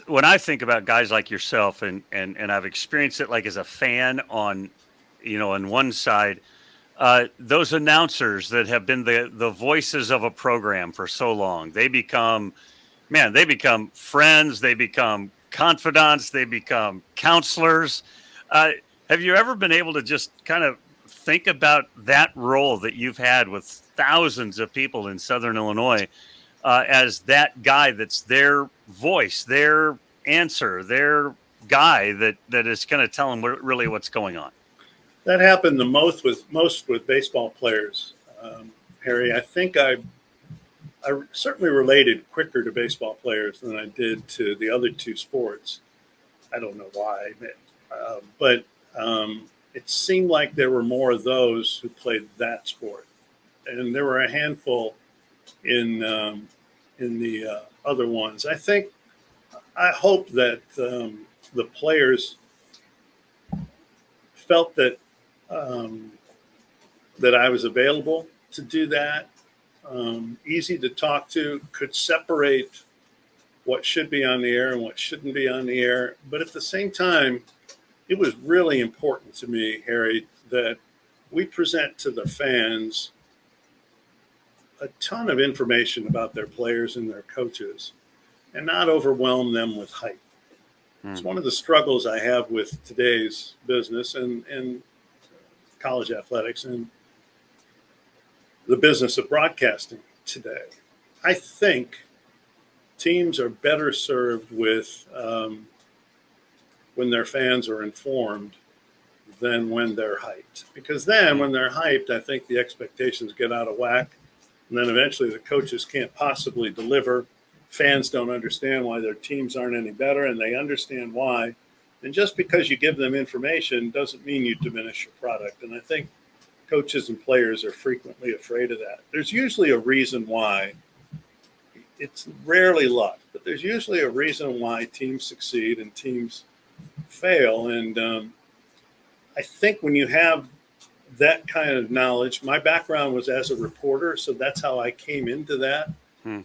when I think about guys like yourself, and I've experienced it like as a fan on, on one side, those announcers that have been the voices of a program for so long, they become friends, they become confidants, they become counselors. Uh, have you ever been able to just kind of think about that role that you've had with thousands of people in Southern Illinois, as that guy that's their voice, their answer, their guy that is going to tell them really what's going on? That happened the most with baseball players, Harry. I think I certainly related quicker to baseball players than I did to the other two sports. I don't know why, but it seemed like there were more of those who played that sport, and there were a handful in the other ones. I hope that the players felt um, that I was available to do that, easy to talk to, could separate what should be on the air and what shouldn't be on the air. But at the same time, it was really important to me, Harry, that we present to the fans a ton of information about their players and their coaches and not overwhelm them with hype. It's Hmm. one of the struggles I have with today's business and college athletics and the business of broadcasting today. I think teams are better served with when their fans are informed than when they're hyped. Because then, when they're hyped, I think the expectations get out of whack, and then eventually the coaches can't possibly deliver. Fans don't understand why their teams aren't any better, and they understand why. And just because you give them information doesn't mean you diminish your product. And I think coaches and players are frequently afraid of that. There's usually a reason why. It's rarely luck, but there's usually a reason why teams succeed and teams fail. And I think when you have that kind of knowledge, my background was as a reporter, so that's how I came into that. Hmm.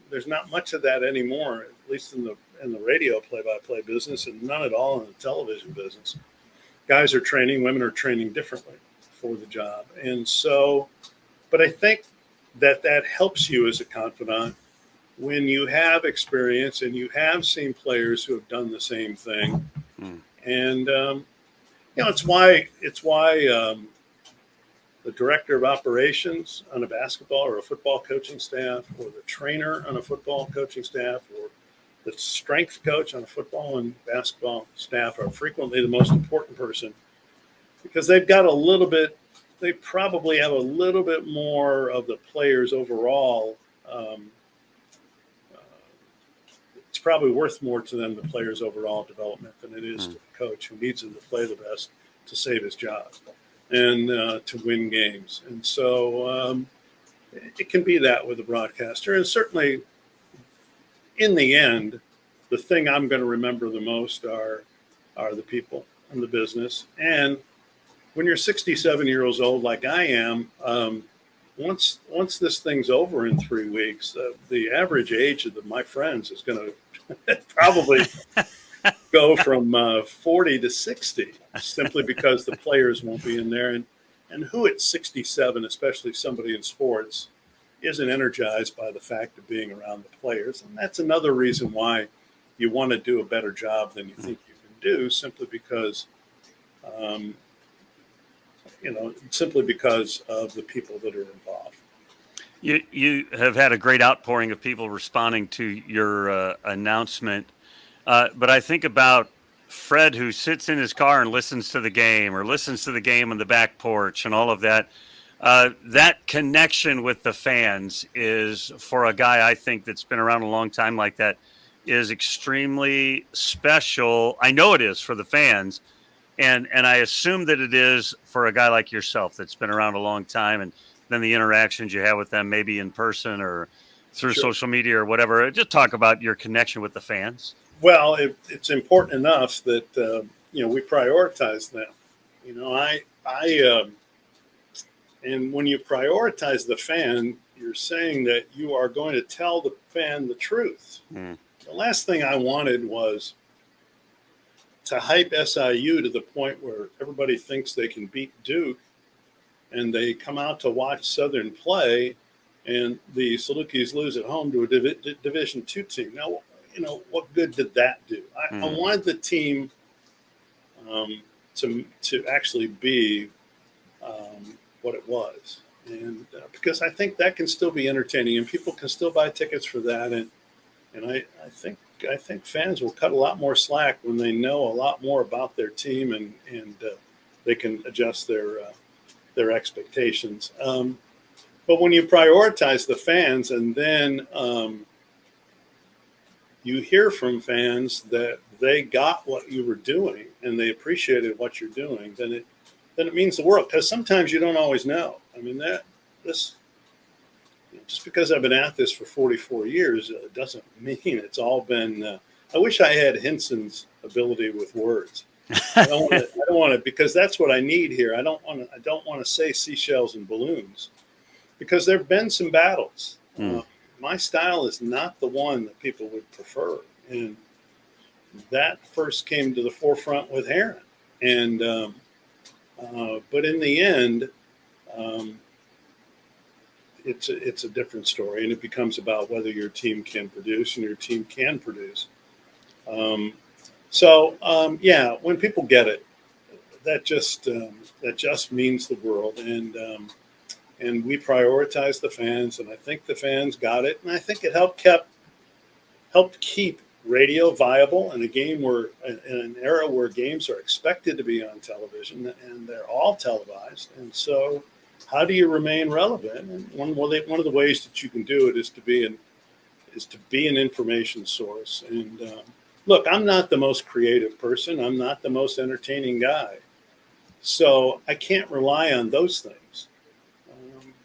There's not much of that anymore, at least in the radio play-by-play business, and none at all in the television business. Guys are training, women are training differently for the job, and so. But I think that helps you as a confidant when you have experience and you have seen players who have done the same thing. Hmm. And it's why the director of operations on a basketball or a football coaching staff, or the trainer on a football coaching staff, or the strength coach on a football and basketball staff are frequently the most important person, because they've got a little bit. They probably have a little bit more of the players overall. It's probably worth more to them, the players' overall development, than it is Hmm. to the coach, who needs them to play the best to save his job and to win games. And so it can be that with a broadcaster. And certainly, in the end, the thing I'm going to remember the most are the people and the business. And when you're 67 years old, like I am, once this thing's over in 3 weeks, the average age of my friends is going to probably go from 40 to 60, simply because the players won't be in there. And who at 67, especially somebody in sports, isn't energized by the fact of being around the players? And that's another reason why you want to do a better job than you think you can do, simply because um, simply because of the people that are involved. You have had a great outpouring of people responding to your announcement, but I think about Fred, who sits in his car and listens to the game, or listens to the game on the back porch, and all of that. That connection with the fans is, for a guy I think that's been around a long time like that, is extremely special. I know it is for the fans, and I assume that it is for a guy like yourself that's been around a long time, and then the interactions you have with them, maybe in person or through Sure. social media or whatever. Just talk about your connection with the fans. Well, it's important enough that we prioritize them. And when you prioritize the fan, you're saying that you are going to tell the fan the truth. Mm. The last thing I wanted was to hype SIU to the point where everybody thinks they can beat Duke, and they come out to watch Southern play, and the Salukis lose at home to a Division II team. Now, what good did that do? I wanted the team to actually be what it was, and because I think that can still be entertaining, and people can still buy tickets for that, and I think fans will cut a lot more slack when they know a lot more about their team, and they can adjust their expectations. But when you prioritize the fans, and then you hear from fans that they got what you were doing and they appreciated what you're doing, then it means the world. Because sometimes you don't always know. I mean, this just because I've been at this for 44 years doesn't mean it's all been. I wish I had Hinson's ability with words. I don't want to, because that's what I need here. I don't want to say seashells and balloons, because there've been some battles. My style is not the one that people would prefer, and that first came to the forefront with Heron. And but in the end, it's a different story, and it becomes about whether your team can produce, and your team can produce. Yeah, when people get it, that just means the world, and we prioritize the fans, and I think the fans got it, and I think it helped keep radio viable in an era where games are expected to be on television, and they're all televised, and so how do you remain relevant? And one of the ways that you can do it is to be an information source. And look, I'm not the most creative person. I'm not the most entertaining guy. So I can't rely on those things.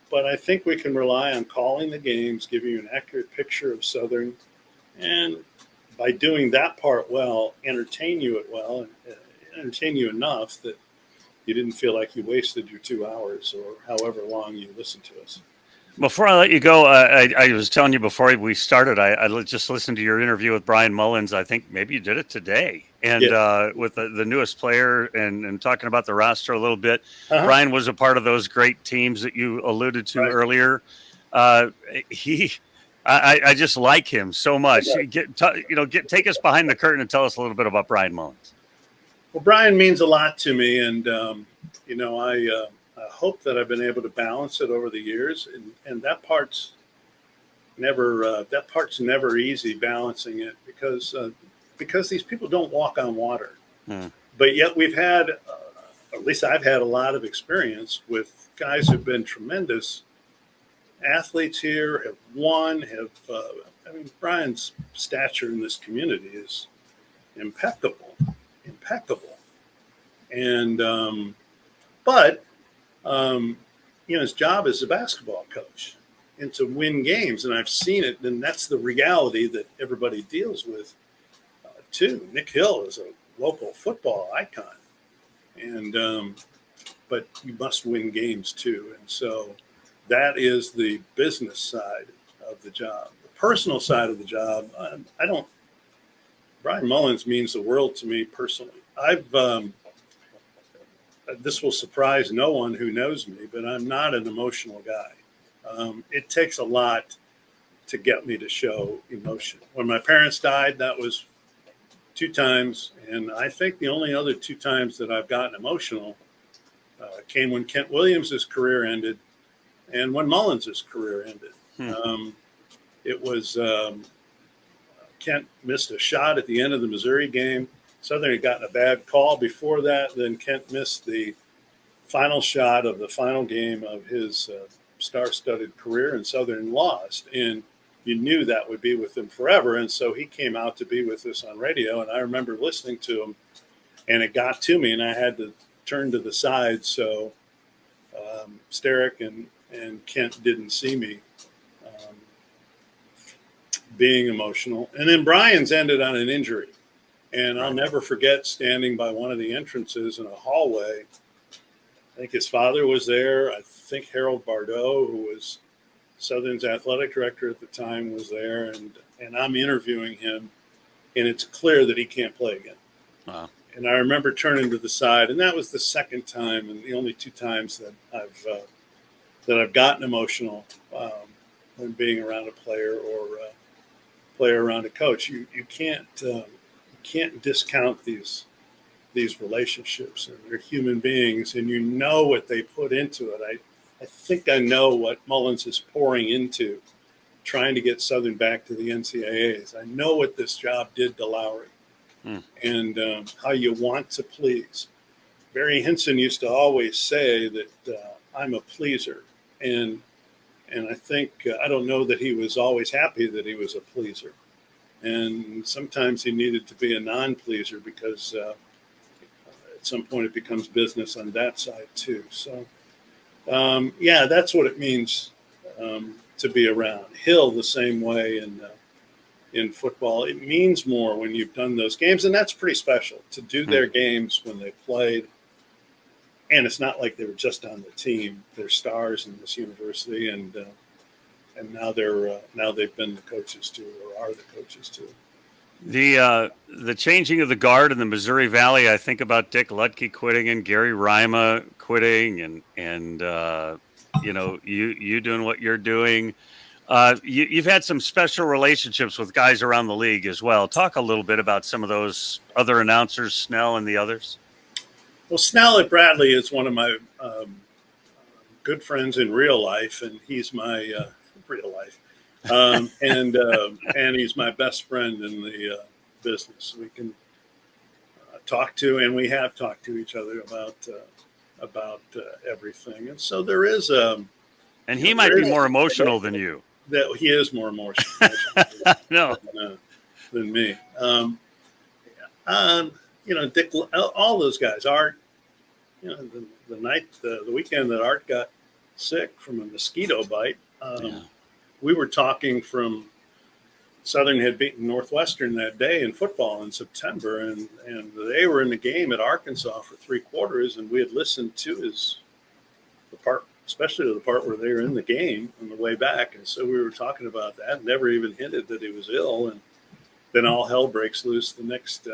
But I think we can rely on calling the games, giving you an accurate picture of Southern, and by doing that part well, entertain you and entertain you enough that you didn't feel like you wasted your 2 hours or however long you listened to us. Before I let you go, I was telling you before we started, I just listened to your interview with Brian Mullins. I think maybe you did it today. And Yes. with the newest player and talking about the roster a little bit. Uh-huh. Brian was a part of those great teams that you alluded to Right. earlier. I just like him so much. Right. Take us behind the curtain and tell us a little bit about Brian Mullins. Well, Brian means a lot to me, and I hope that I've been able to balance it over the years, and that part's never easy, balancing it, because these people don't walk on water. But yet we've had, at least I've had, a lot of experience with guys who've been tremendous athletes here, have won, Brian's stature in this community is impeccable. And but his job is a basketball coach, and to win games, and I've seen it, and that's the reality that everybody deals with too. Nick Hill is a local football icon, and but you must win games too, and so that is the business side of the job. The personal side of the job, Brian Mullins means the world to me personally. This will surprise no one who knows me, but I'm not an emotional guy. It takes a lot to get me to show emotion. When my parents died, that was 2 times, and I think the only other 2 times that I've gotten emotional came when Kent Williams' career ended and when Mullins' career ended. It was Kent missed a shot at the end of the Missouri game. Southern had gotten a bad call before that. Then Kent missed the final shot of the final game of his star-studded career, and Southern lost. And you knew that would be with him forever. And so he came out to be with us on radio, and I remember listening to him, and it got to me, and I had to turn to the side so Sterick and Kent didn't see me being emotional. And then Brian's ended on an injury. And I'll never forget standing by one of the entrances in a hallway. I think his father was there. I think Harold Bardot, who was Southern's athletic director at the time was there, and I'm interviewing him, and it's clear that he can't play again. Wow. And I remember turning to the side, and that was the second time, and the only two times that I've gotten emotional when being around a player or player around a coach. You can't discount these relationships, and they're human beings, and you know what they put into it. I think I know what Mullins is pouring into trying to get Southern back to the NCAAs. I know what this job did to Lowry and how you want to please. Barry Hinson used to always say that I'm a pleaser, and I think I don't know that he was always happy that he was a pleaser, and sometimes he needed to be a non-pleaser because at some point it becomes business on that side too. So yeah, that's what it means to be around. Hill the same way in football. It means more when you've done those games, and that's pretty special to do their games when they played. And it's not like they were just on the team; they're stars in this university, and now they've been the coaches too, or are the coaches too. The changing of the guard in the Missouri Valley. I think about Dick Lutke quitting and Gary Rima quitting, and you doing what you're doing. You've had some special relationships with guys around the league as well. Talk a little bit about some of those other announcers, Snell and the others. Well, Snell at Bradley is one of my good friends in real life, and he's my real life. And he's my best friend in the business. We can talk to, and we have talked to each other about everything. And so there is and he might be more emotional than you. That he is more emotional than me. Dick, all those guys. Art, the weekend that Art got sick from a mosquito bite. We were talking from Southern had beaten Northwestern that day in football in September, and they were in the game at Arkansas for 3 quarters, and we had listened to the part, especially the part where they were in the game on the way back, and so we were talking about that. Never even hinted that he was ill, and then all hell breaks loose the next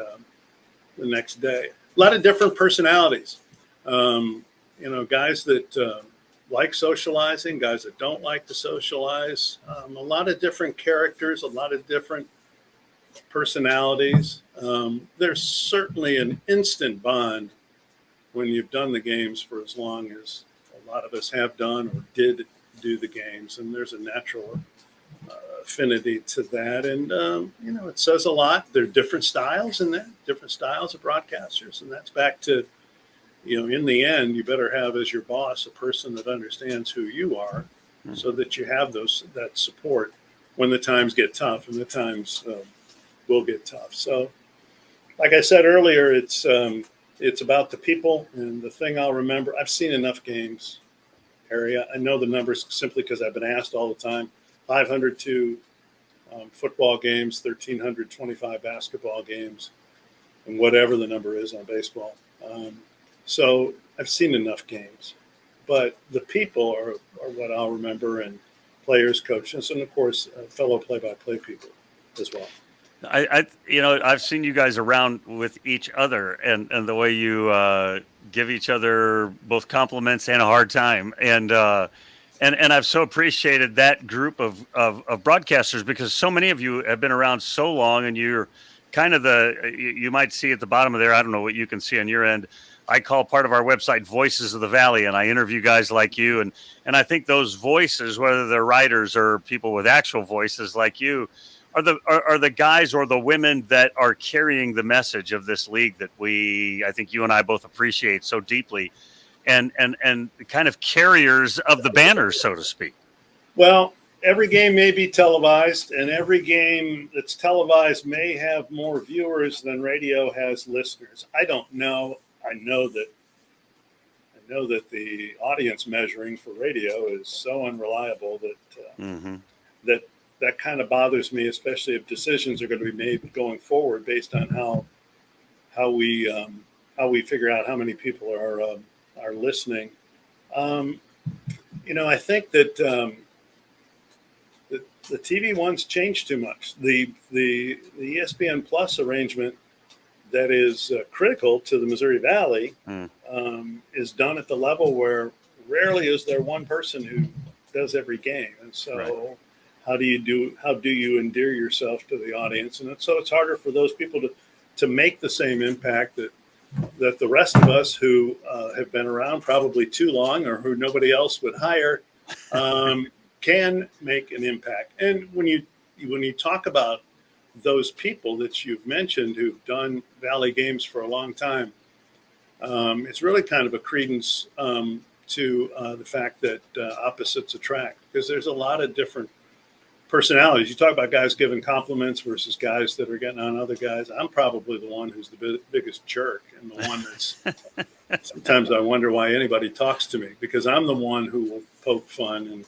day. A lot of different personalities, guys that. Like socializing, guys that don't like to socialize, a lot of different characters, a lot of different personalities. There's certainly an instant bond when you've done the games for as long as a lot of us have done or did do the games, and there's a natural affinity to that. And, it says a lot. There are different styles in there, different styles of broadcasters, and that's back to in the end, you better have as your boss a person that understands who you are, so that you have that support when the times get tough, and the times will get tough. So, like I said earlier, it's about the people, and the thing I'll remember. I've seen enough games, Harry. I know the numbers simply because I've been asked all the time. 502 football games, 1,325 basketball games, and whatever the number is on baseball. So I've seen enough games, but the people are what I'll remember, and players, coaches, and of course, fellow play-by-play people as well. I've seen you guys around with each other, and the way you give each other both compliments and a hard time, and I've so appreciated that group of broadcasters, because so many of you have been around so long, and you're kind of you might see at the bottom of there. I don't know what you can see on your end. I call part of our website Voices of the Valley, and I interview guys like you. And I think those voices, whether they're writers or people with actual voices like you, are the guys or the women that are carrying the message of this league that I think you and I both appreciate so deeply, and kind of carriers of the banners, so to speak. Well, every game may be televised, and every game that's televised may have more viewers than radio has listeners. I don't know. I know that the audience measuring for radio is so unreliable that that kind of bothers me, especially if decisions are going to be made going forward based on how we figure out how many people are listening. I think that the TV ones changed too much. The ESPN Plus arrangement that is critical to the Missouri Valley is done at the level where rarely is there one person who does every game, and so Right. how do you endear yourself to the audience? And so it's harder for those people to make the same impact that the rest of us who have been around probably too long or who nobody else would hire can make an impact. And when you talk about those people that you've mentioned who've done Valley games for a long time, it's really kind of a credence to the fact that opposites attract, because there's a lot of different personalities. You talk about guys giving compliments versus guys that are getting on other guys. I'm probably the one who's the biggest jerk, and the one that's sometimes I wonder why anybody talks to me, because I'm the one who will poke fun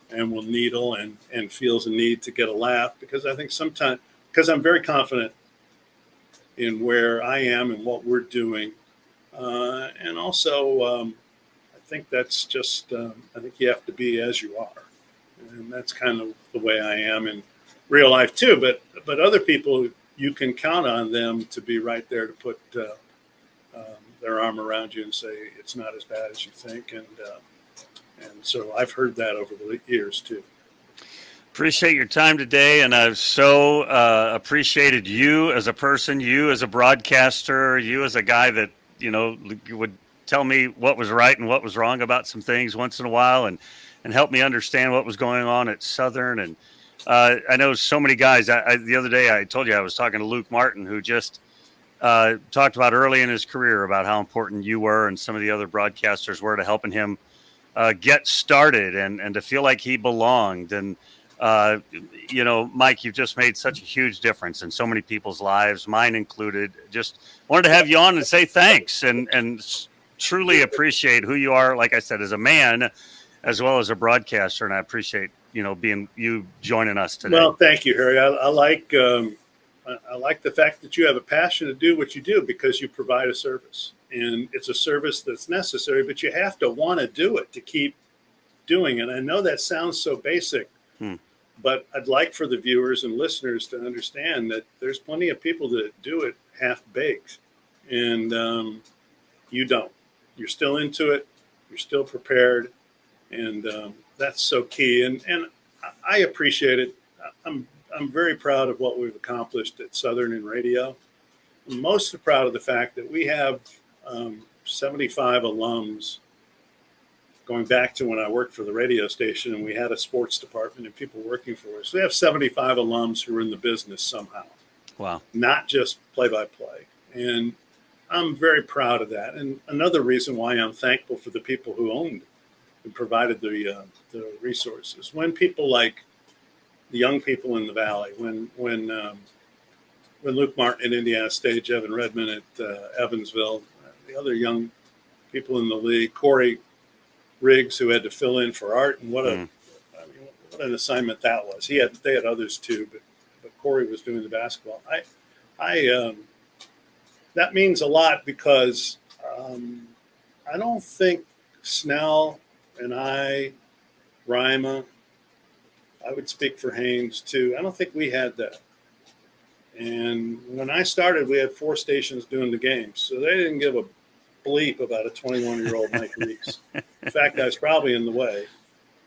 and will needle and feels a need to get a laugh, because I think sometimes, because I'm very confident in where I am and what we're doing. And also, I think that's just, I think you have to be as you are. And that's kind of the way I am in real life too. But other people, you can count on them to be right there to put their arm around you and say, it's not as bad as you think. And so I've heard that over the years too. Appreciate your time today, and I've so appreciated you as a person, you as a broadcaster, you as a guy that, would tell me what was right and what was wrong about some things once in a while, and help me understand what was going on at Southern. And I know so many guys. The other day I told you I was talking to Luke Martin, who just talked about early in his career about how important you were and some of the other broadcasters were to helping him get started and to feel like he belonged. And Mike, you've just made such a huge difference in so many people's lives, mine included. Just wanted to have you on and say thanks and truly appreciate who you are, like I said, as a man, as well as a broadcaster. And I appreciate, being you joining us today. Well, thank you, Harry. I like the fact that you have a passion to do what you do, because you provide a service, and it's a service that's necessary, but you have to want to do it to keep doing it. I know that sounds so basic, but I'd like for the viewers and listeners to understand that there's plenty of people that do it half-baked, and you don't. You're still into it. You're still prepared, and that's so key. And I appreciate it. I'm very proud of what we've accomplished at Southern in radio. I'm most proud of the fact that we have 75 alums, going back to when I worked for the radio station and we had a sports department and people working for us. We have 75 alums who are in the business somehow. Wow. Not just play-by-play. And I'm very proud of that. And another reason why I'm thankful for the people who owned and provided the resources. When people like the young people in the Valley, when Luke Martin at Indiana State, Evan Redmond at Evansville, the other young people in the league, Corey Riggs, who had to fill in for Art, and what an assignment that was. They had others too, but Corey was doing the basketball. That means a lot, because I don't think Snell and Rima, I would speak for Haynes too. I don't think we had that. And when I started, we had 4 stations doing the games, so they didn't give a bleep about a 21-year-old Mike Reis. In fact, I was probably in the way,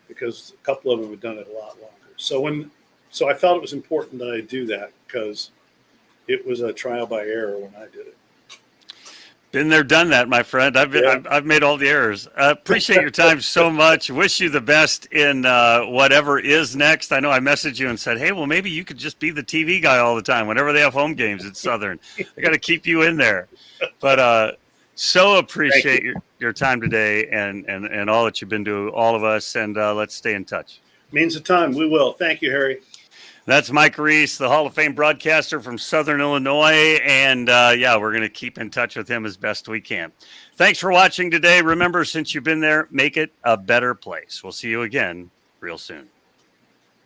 because a couple of them had done it a lot longer. So I felt it was important that I do that, because it was a trial by error when I did it. Been there, done that, my friend. I've made all the errors. Appreciate your time so much. Wish you the best in whatever is next. I know I messaged you and said, hey, well, maybe you could just be the TV guy all the time whenever they have home games at Southern. I got to keep you in there. But so appreciate your time today and all that you've been to all of us. And let's stay in touch. Means a ton. We will. Thank you, Harry. That's Mike Reis, the Hall of Fame broadcaster from Southern Illinois. And we're going to keep in touch with him as best we can. Thanks for watching today. Remember, since you've been there, make it a better place. We'll see you again real soon.